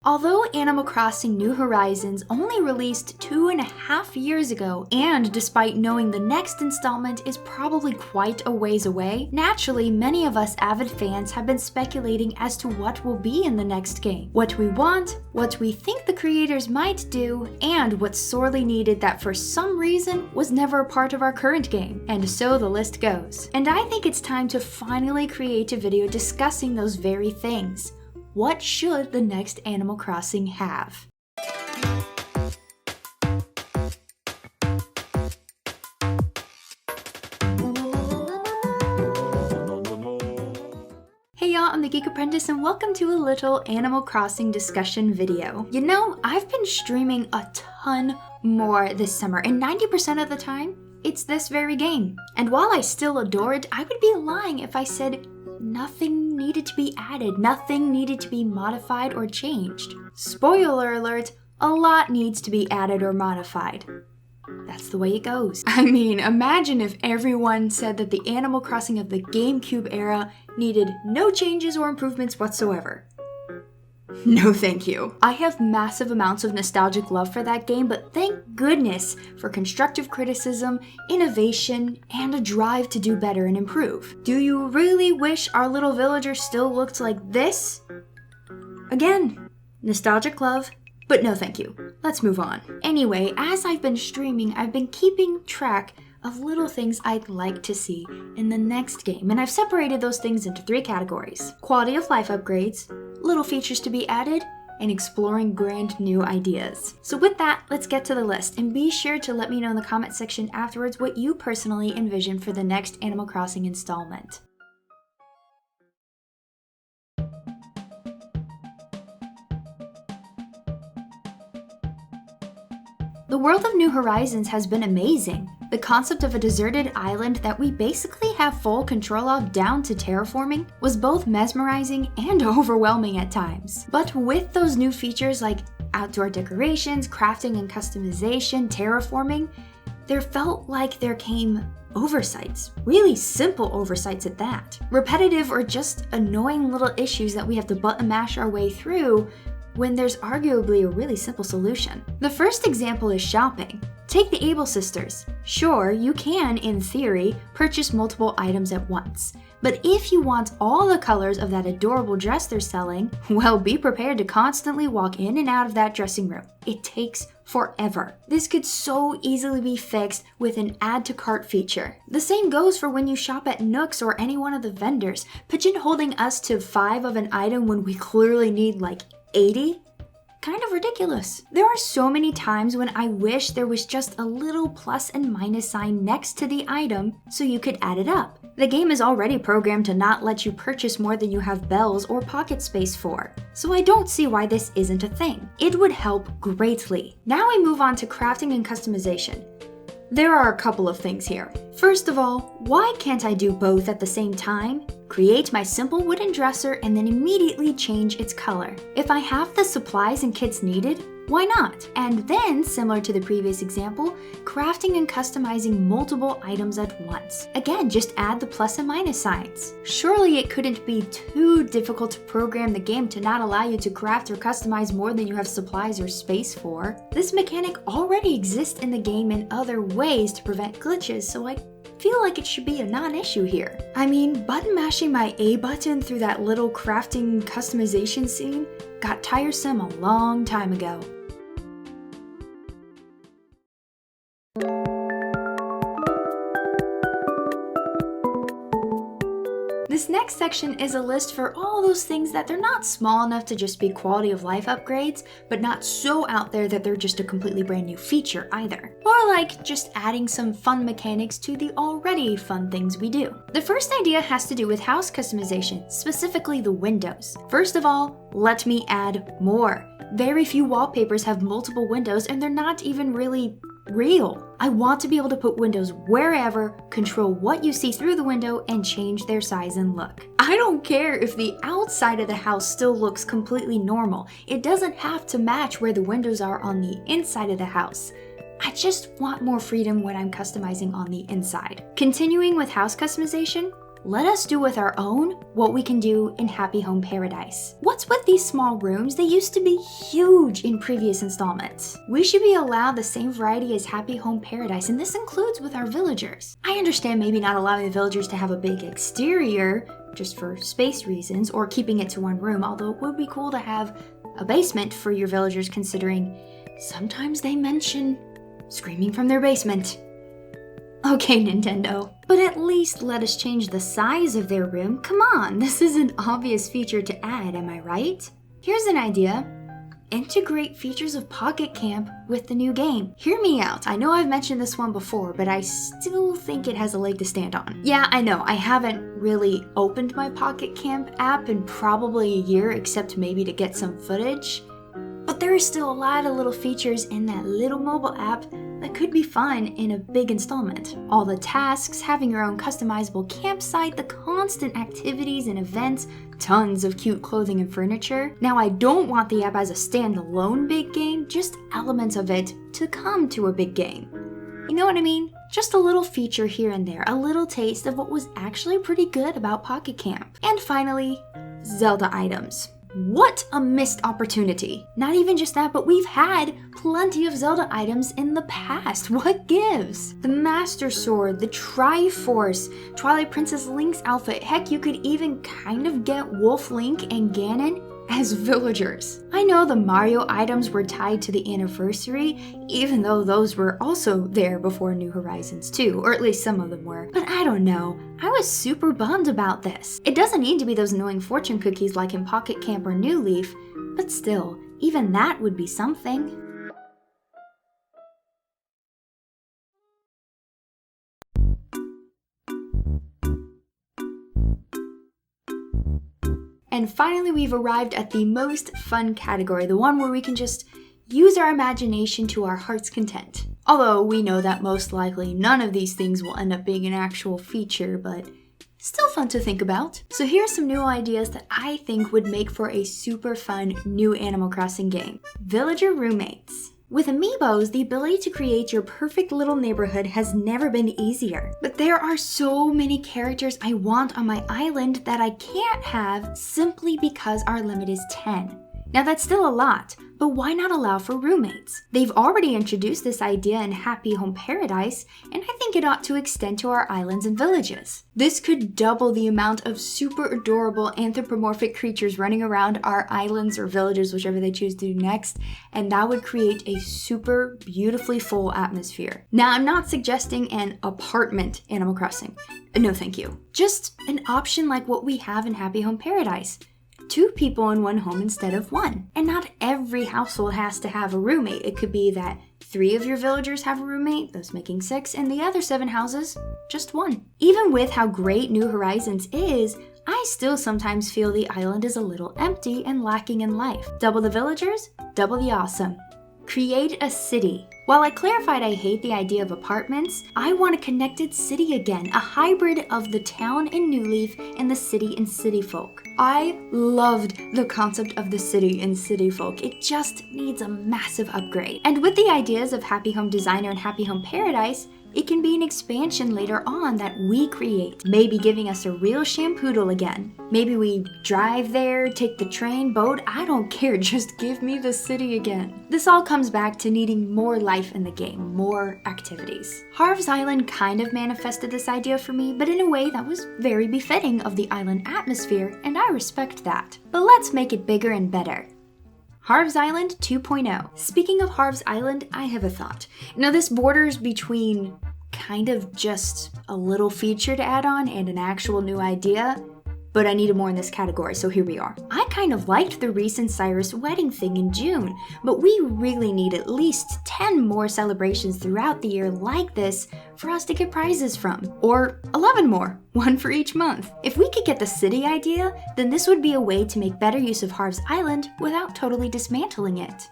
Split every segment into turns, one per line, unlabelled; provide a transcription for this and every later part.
Although Animal Crossing New Horizons only released 2.5 years ago, and despite knowing the next installment is probably quite a ways away, naturally many of us avid fans have been speculating as to what will be in the next game. What we want, what we think the creators might do, and what's sorely needed that for some reason was never a part of our current game. And so the list goes. And I think it's time to finally create a video discussing those very things. What should the next Animal Crossing have? Hey y'all, I'm the Geek Apprentice and welcome to a little Animal Crossing discussion video. You know, I've been streaming a ton more this summer, and 90% of the time, it's this very game. And while I still adore it, I would be lying if I said nothing needed to be added, nothing needed to be modified or changed. Spoiler alert, a lot needs to be added or modified. That's the way it goes. I mean, imagine if everyone said that the Animal Crossing of the GameCube era needed no changes or improvements whatsoever. No thank you. I have massive amounts of nostalgic love for that game, but thank goodness for constructive criticism, innovation, and a drive to do better and improve. Do you really wish our little villager still looked like this? Again, nostalgic love, but no thank you. Let's move on. Anyway, as I've been streaming, I've been keeping track of little things I'd like to see in the next game, and I've separated those things into 3 categories: quality of life upgrades, little features to be added, and exploring grand new ideas. So with that, let's get to the list, and be sure to let me know in the comment section afterwards what you personally envision for the next Animal Crossing installment. The world of New Horizons has been amazing. The concept of a deserted island that we basically have full control of down to terraforming was both mesmerizing and overwhelming at times. But with those new features like outdoor decorations, crafting and customization, terraforming, there felt like there came oversights, really simple oversights at that. Repetitive or just annoying little issues that we have to button mash our way through when there's arguably a really simple solution. The first example is shopping. Take the Able sisters. Sure, you can, in theory, purchase multiple items at once. But if you want all the colors of that adorable dress they're selling, well, be prepared to constantly walk in and out of that dressing room. It takes forever. This could so easily be fixed with an add to cart feature. The same goes for when you shop at Nooks or any one of the vendors. Pigeonholing us to 5 of an item when we clearly need like 80? Kind of ridiculous. There are so many times when I wish there was just a little plus and minus sign next to the item so you could add it up. The game is already programmed to not let you purchase more than you have bells or pocket space for, so I don't see why this isn't a thing. It would help greatly. Now we move on to crafting and customization. There are a couple of things here. First of all, why can't I do both at the same time? Create my simple wooden dresser and then immediately change its color. If I have the supplies and kits needed, why not? And then, similar to the previous example, crafting and customizing multiple items at once. Again, just add the plus and minus signs. Surely it couldn't be too difficult to program the game to not allow you to craft or customize more than you have supplies or space for. This mechanic already exists in the game in other ways to prevent glitches, so I feel like it should be a non-issue here. I mean, button mashing my A button through that little crafting customization scene got tiresome a long time ago. This next section is a list for all those things that they're not small enough to just be quality of life upgrades, but not so out there that they're just a completely brand new feature either. Or like just adding some fun mechanics to the already fun things we do. The first idea has to do with house customization, specifically the windows. First of all, let me add more. Very few wallpapers have multiple windows and they're not even really real. I want to be able to put windows wherever, control what you see through the window, and change their size and look. I don't care if the outside of the house still looks completely normal. It doesn't have to match where the windows are on the inside of the house. I just want more freedom when I'm customizing on the inside. Continuing with house customization, let us do with our own what we can do in Happy Home Paradise. What's with these small rooms? They used to be huge in previous installments. We should be allowed the same variety as Happy Home Paradise, and this includes with our villagers. I understand maybe not allowing the villagers to have a big exterior just for space reasons, or keeping it to one room, although it would be cool to have a basement for your villagers, considering sometimes they mention screaming from their basement. Okay, Nintendo. But at least let us change the size of their room. Come on, this is an obvious feature to add, am I right? Here's an idea. Integrate features of Pocket Camp with the new game. Hear me out. I know I've mentioned this one before, but I still think it has a leg to stand on. Yeah, I know, I haven't really opened my Pocket Camp app in probably a year, except maybe to get some footage. But there are still a lot of little features in that little mobile app that could be fun in a big installment. All the tasks, having your own customizable campsite, the constant activities and events, tons of cute clothing and furniture. Now, I don't want the app as a standalone big game, just elements of it to come to a big game. You know what I mean? Just a little feature here and there, a little taste of what was actually pretty good about Pocket Camp. And finally, Zelda items. What a missed opportunity. Not even just that, but we've had plenty of Zelda items in the past. What gives? The Master Sword, the Triforce, Twilight Princess Link's outfit. Heck, you could even kind of get Wolf Link and Ganon as villagers. I know the Mario items were tied to the anniversary, even though those were also there before New Horizons 2, or at least some of them were. But I don't know, I was super bummed about this. It doesn't need to be those annoying fortune cookies like in Pocket Camp or New Leaf, but still, even that would be something. And finally, we've arrived at the most fun category, the one where we can just use our imagination to our heart's content. Although we know that most likely none of these things will end up being an actual feature, but still fun to think about. So here's some new ideas that I think would make for a super fun new Animal Crossing game. Villager roommates. With amiibos, the ability to create your perfect little neighborhood has never been easier. But there are so many characters I want on my island that I can't have simply because our limit is 10. Now that's still a lot, but why not allow for roommates? They've already introduced this idea in Happy Home Paradise, and I think it ought to extend to our islands and villages. This could double the amount of super adorable anthropomorphic creatures running around our islands or villages, whichever they choose to do next, and that would create a super beautifully full atmosphere. Now, I'm not suggesting an apartment Animal Crossing. No, thank you. Just an option like what we have in Happy Home Paradise. 2 people in one home instead of 1. And not every household has to have a roommate. It could be that 3 of your villagers have a roommate, thus making 6, and the other 7 houses, just 1. Even with how great New Horizons is, I still sometimes feel the island is a little empty and lacking in life. Double the villagers, double the awesome. Create a city. While I clarified I hate the idea of apartments, I want a connected city again, a hybrid of the town in New Leaf and the city in City Folk. I loved the concept of the city in City Folk. It just needs a massive upgrade. And with the ideas of Happy Home Designer and Happy Home Paradise, it can be an expansion later on that we create, maybe giving us a real Shampoodle again. Maybe we drive there, take the train, boat, I don't care, just give me the city again. This all comes back to needing more life in the game, more activities. Harv's Island kind of manifested this idea for me, but in a way that was very befitting of the island atmosphere, and I respect that. But let's make it bigger and better. Harv's Island 2.0. Speaking of Harv's Island, I have a thought. Now this borders between kind of just a little feature to add on and an actual new idea, but I needed more in this category, so here we are. I kind of liked the recent Cyrus wedding thing in June, but we really need at least 10 more celebrations throughout the year like this for us to get prizes from. Or 11 more, 1 for each month. If we could get the city idea, then this would be a way to make better use of Harv's Island without totally dismantling it.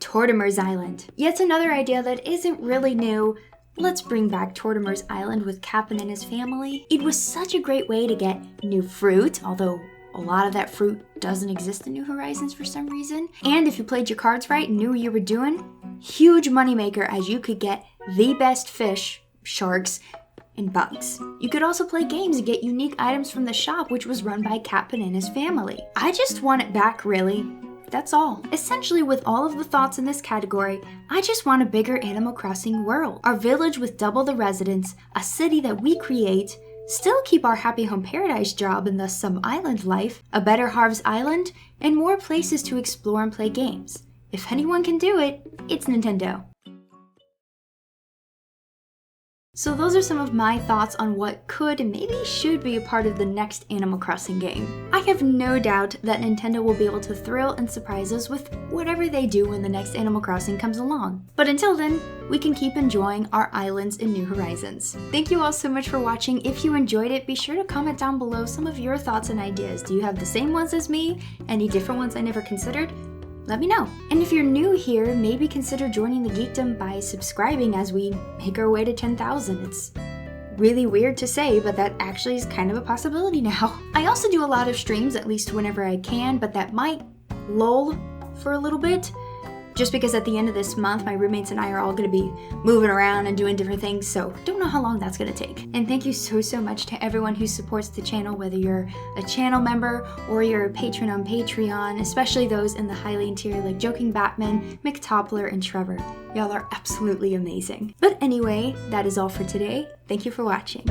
Tortimer's Island. Yet another idea that isn't really new. Let's bring back Tortimer's Island with Cap'n and his family. It was such a great way to get new fruit, although a lot of that fruit doesn't exist in New Horizons for some reason. And if you played your cards right and knew what you were doing, huge moneymaker as you could get the best fish, sharks, and bugs. You could also play games and get unique items from the shop, which was run by Cat Banana's family. I just want it back, really. That's all. Essentially, with all of the thoughts in this category, I just want a bigger Animal Crossing world. Our village with double the residents, a city that we create, still keep our Happy Home Paradise job and thus some island life, a better Harvest Island, and more places to explore and play games. If anyone can do it, it's Nintendo. So those are some of my thoughts on what could and maybe should be a part of the next Animal Crossing game. I have no doubt that Nintendo will be able to thrill and surprise us with whatever they do when the next Animal Crossing comes along. But until then, we can keep enjoying our islands in New Horizons. Thank you all so much for watching. If you enjoyed it, be sure to comment down below some of your thoughts and ideas. Do you have the same ones as me? Any different ones I never considered? Let me know. And if you're new here, maybe consider joining the geekdom by subscribing as we make our way to 10,000. It's really weird to say, but that actually is kind of a possibility now. I also do a lot of streams, at least whenever I can, but that might lull for a little bit. Just because at the end of this month, my roommates and I are all going to be moving around and doing different things, so don't know how long that's going to take. And thank you so much to everyone who supports the channel, whether you're a channel member or you're a patron on Patreon, especially those in the highly tier like Joking Batman, McToppler, and Trevor. Y'all are absolutely amazing. But anyway, that is all for today. Thank you for watching.